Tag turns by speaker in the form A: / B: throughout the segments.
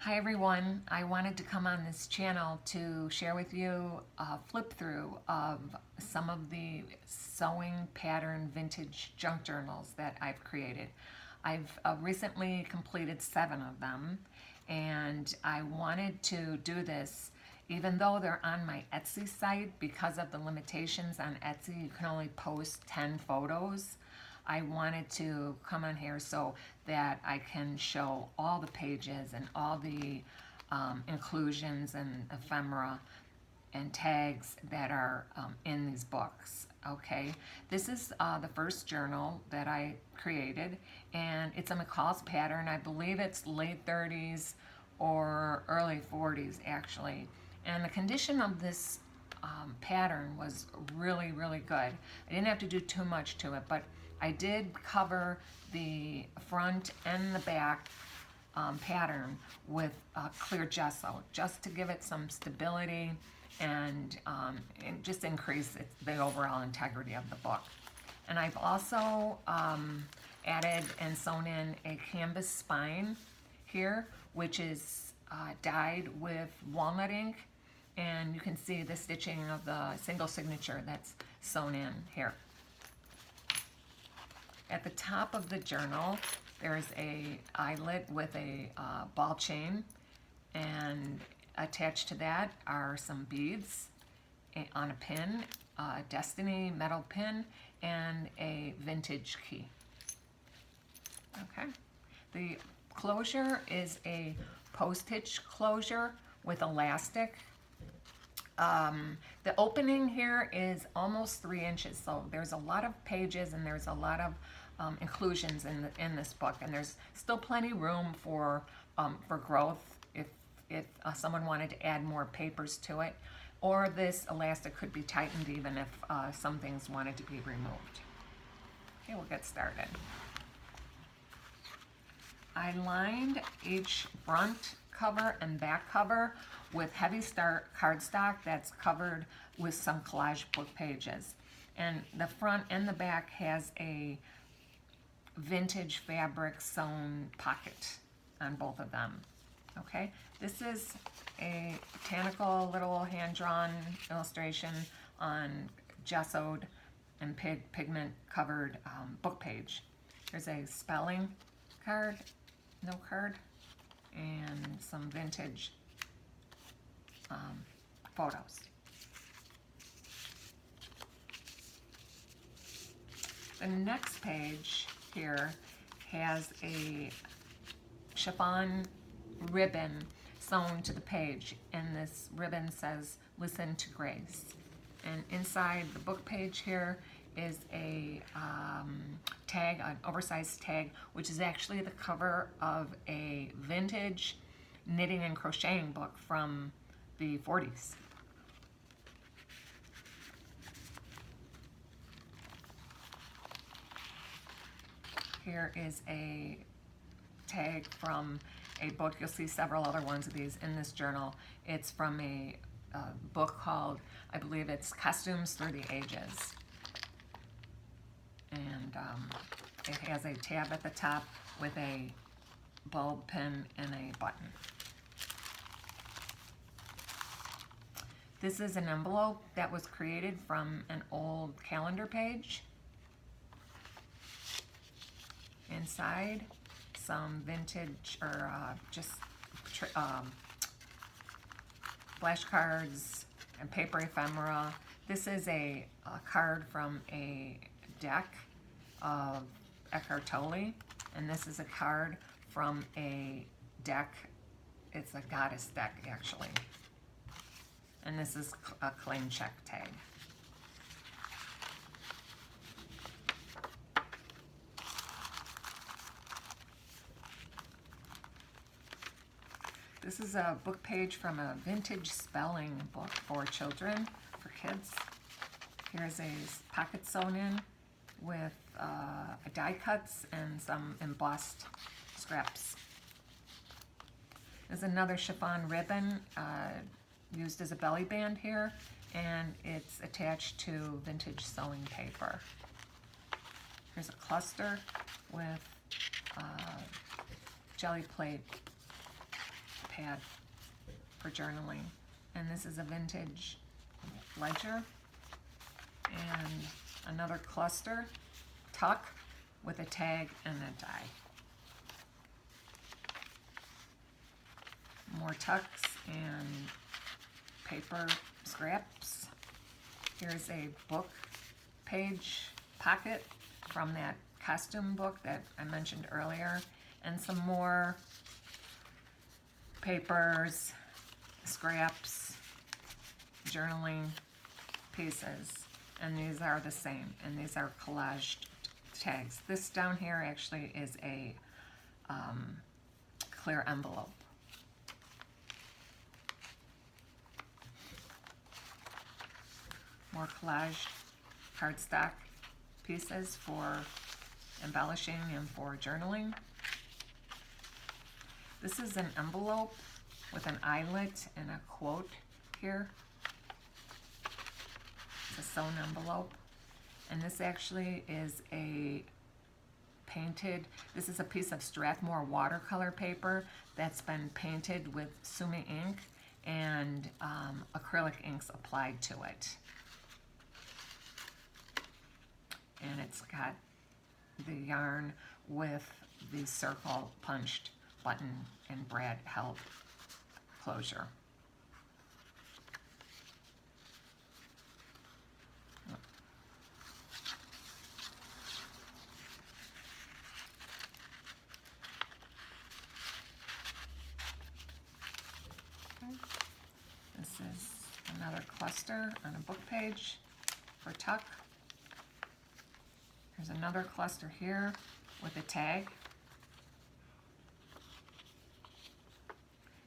A: Hi everyone, I wanted to come on this channel to share with you a flip through of some of the sewing pattern vintage junk journals that I've created. I've recently completed 7 of them, and I wanted to do this even though they're on my Etsy site. Because of the limitations on Etsy, you can only post 10 photos. I wanted to come on here so that I can show all the pages and all the inclusions and ephemera and tags that are in these books. Okay, this is the first journal that I created, and it's a McCall's pattern. I believe it's late 30s or early 40s actually, and the condition of this pattern was really, really good. I didn't have to do too much to it, but I did cover the front and the back pattern with clear gesso, just to give it some stability and just increase the overall integrity of the book. And I've also added and sewn in a canvas spine here, which is dyed with walnut ink, and you can see the stitching of the single signature that's sewn in here. At the top of the journal, there's a eyelet with a ball chain, and attached to that are some beads on a pin, a Destiny metal pin, and a vintage key. Okay. The closure is a post-hitch closure with elastic. The opening here is almost 3 inches, so there's a lot of pages and there's a lot of inclusions in this book, and there's still plenty room for growth if someone wanted to add more papers to it, or this elastic could be tightened even if some things wanted to be removed. Okay, we'll get started. I lined each front cover and back cover with heavy cardstock that's covered with some collage book pages. And the front and the back has a vintage fabric sewn pocket on both of them. Okay, this is a botanical little hand-drawn illustration on gessoed and pigment covered book page. There's a spelling card, note card, and some vintage photos. The next page here has a chiffon ribbon sewn to the page, and this ribbon says "Listen to Grace." And inside the book page here is a tag, an oversized tag, which is actually the cover of a vintage knitting and crocheting book from the 40s. Here is a tag from a book. You'll see several other ones of these in this journal. It's from a book called, I believe it's Costumes Through the Ages. And it has a tab at the top with a bulb pin and a button. This is an envelope that was created from an old calendar page. Inside, some vintage or just flashcards and paper ephemera. This is a card from a deck of Eckhart Tolle, and this is a card from a deck. It's a goddess deck actually, and this is a claim check tag. This is a book page from a vintage spelling book for children, for kids. Here's a pocket sewn in with die cuts and some embossed scraps. There's another chiffon ribbon used as a belly band here, and it's attached to vintage sewing paper. Here's a cluster with jelly plate pad for journaling. And this is a vintage ledger. And another cluster tuck with a tag and a die. More tucks and paper scraps. Here's a book page pocket from that costume book that I mentioned earlier, and some more papers, scraps, journaling pieces, and these are the same, and these are collaged tags. This down here actually is a clear envelope. More collaged cardstock pieces for embellishing and for journaling. This is an envelope with an eyelet and a quote here. It's a sewn envelope. And this actually is a painted, this is a piece of Strathmore watercolor paper that's been painted with Sumi ink and acrylic inks applied to it. And it's got the yarn with the circle punched button and brad held closure. This is another cluster on a book page for tuck. There's another cluster here with a tag.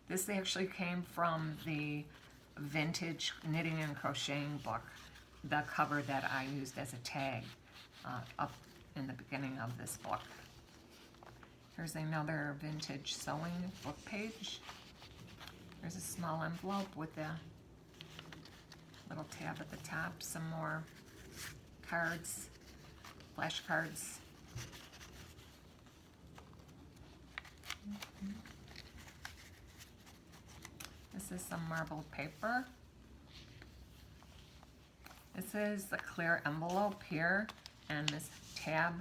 A: This actually came from the vintage knitting and crocheting book, the cover that I used as a tag up in the beginning of this book. Here's another vintage sewing book page. There's a small envelope with a little tab at the top, some more cards, flashcards. This is some marbled paper. This is the clear envelope here, and this tab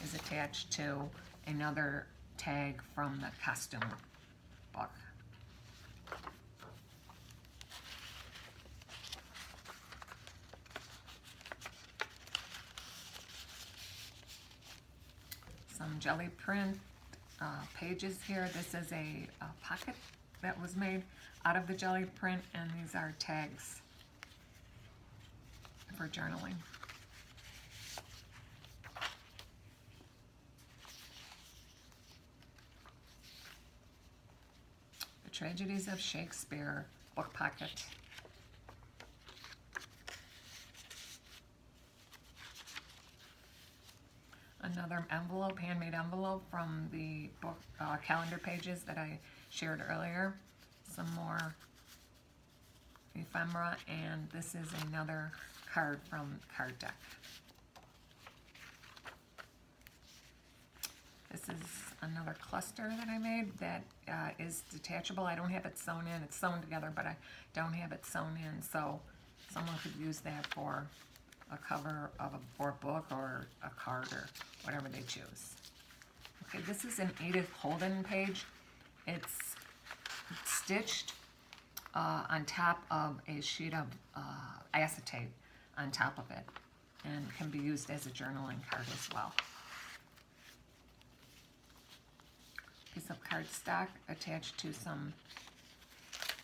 A: is attached to another tag from the costume book. Some jelly print pages here. This is a pocket that was made out of the jelly print, and these are tags for journaling. The Tragedies of Shakespeare book pocket. Another envelope, handmade envelope from the book calendar pages that I shared earlier. Some more ephemera, and this is another card from Card Deck. This is another cluster that I made that is detachable. I don't have it sewn in. It's sewn together, but I don't have it sewn in, so someone could use that for a cover of a book or a card or whatever they choose. Okay, this is an Edith Holden page. It's stitched on top of a sheet of acetate on top of it, and can be used as a journaling card as well. Piece of cardstock attached to some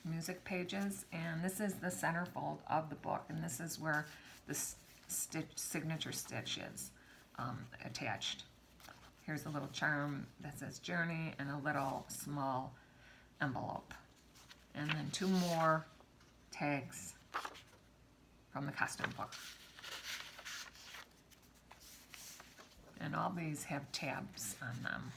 A: music pages, and this is the centerfold of the book, and this is where the signature stitch is attached. Here's a little charm that says Journey and a little small envelope. And then two more tags from the costume book. And all these have tabs on them.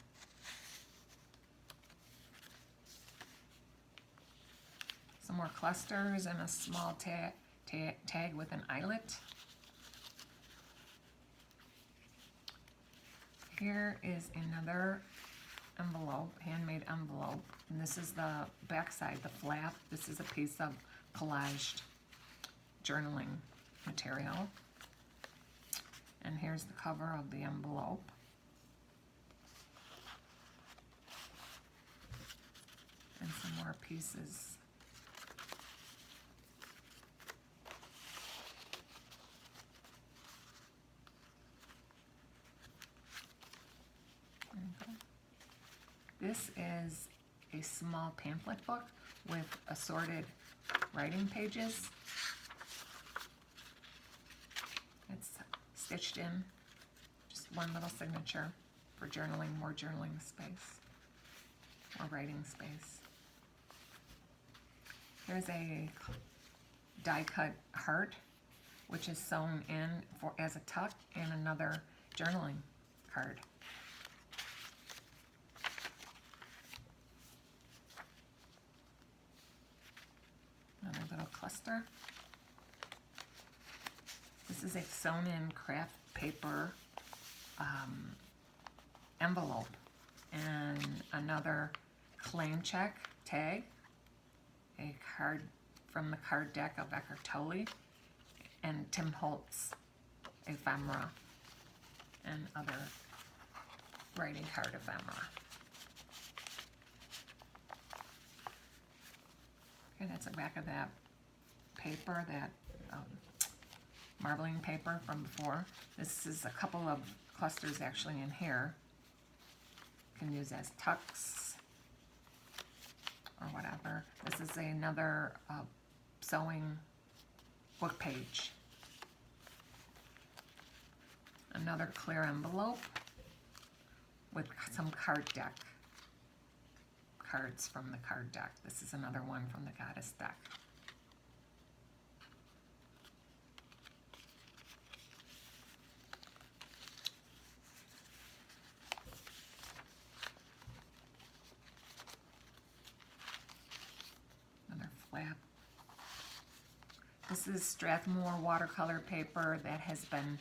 A: Some more clusters and a small tag with an eyelet. Here is another envelope, handmade envelope. And this is the back side, the flap. This is a piece of collaged journaling material. And here's the cover of the envelope. And some more pieces. There you go. This is a small pamphlet book with assorted writing pages. It's stitched in, just one little signature for journaling, more journaling space, more writing space. Here's a die-cut heart, which is sewn in as a tuck in another journaling card. Another little cluster. This is a sewn-in craft paper envelope and another claim check tag, a card from the card deck of Eckhart Tolle, and Tim Holtz ephemera and other writing card ephemera. Okay, that's the back of that paper, that marbling paper from before. This is a couple of clusters actually in here. You can use as tucks or whatever. This is another sewing book page. Another clear envelope with some card deck cards from the card deck. This is another one from the Goddess deck. Another flap. This is Strathmore watercolor paper that has been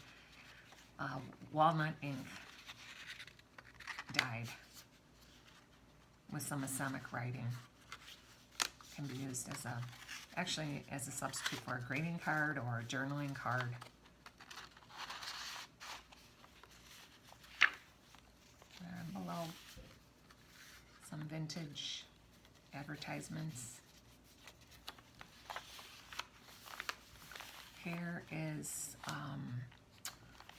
A: walnut ink dyed with some Islamic writing. Can be used as actually as a substitute for a greeting card or a journaling card. And below, some vintage advertisements. Here is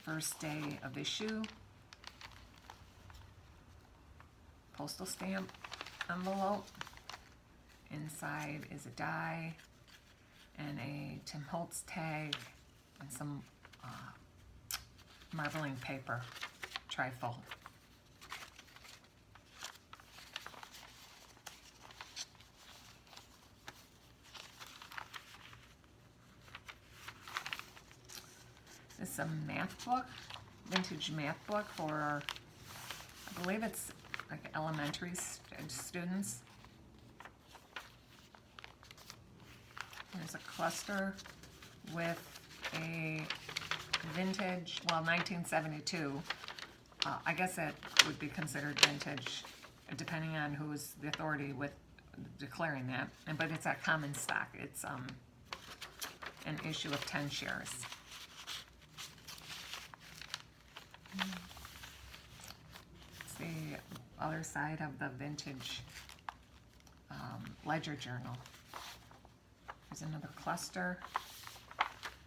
A: first day of issue. Postal stamp envelope. Inside is a die and a Tim Holtz tag and some marbling paper, trifold. This is a math book, vintage math book for, I believe it's like elementary students. There's a cluster with a vintage, well, 1972. I guess that would be considered vintage, depending on who's the authority with declaring that. But it's at common stock. It's an issue of 10 shares. It's the other side of the vintage ledger journal. There's another cluster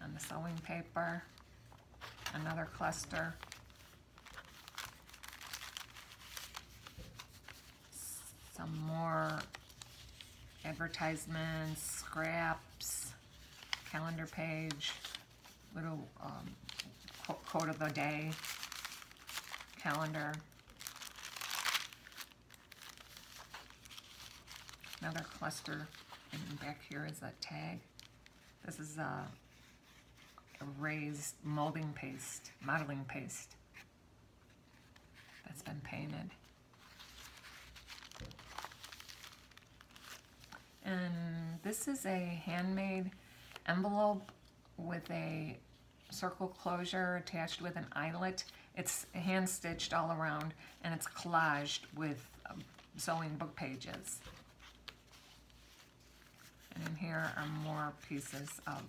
A: on the sewing paper, another cluster, some more advertisements, scraps, calendar page, little quote of the day, calendar. Another cluster, and back here is that tag. This is a raised molding paste, modeling paste that's been painted. And this is a handmade envelope with a circle closure attached with an eyelet. It's hand stitched all around and it's collaged with sewing book pages. And in here are more pieces of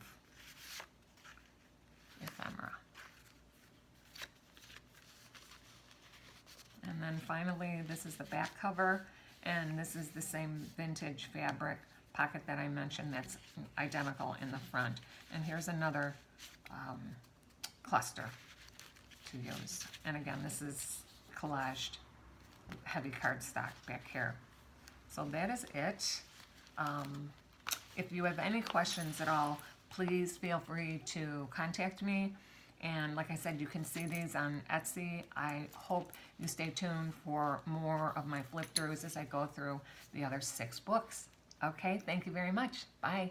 A: ephemera. And then finally, this is the back cover, and this is the same vintage fabric pocket that I mentioned that's identical in the front. And here's another cluster to use. And again, this is collaged heavy cardstock back here. So that is it. If you have any questions at all, please feel free to contact me. And like I said, you can see these on Etsy. I hope you stay tuned for more of my flip throughs as I go through the other 6 books. Okay, thank you very much. Bye.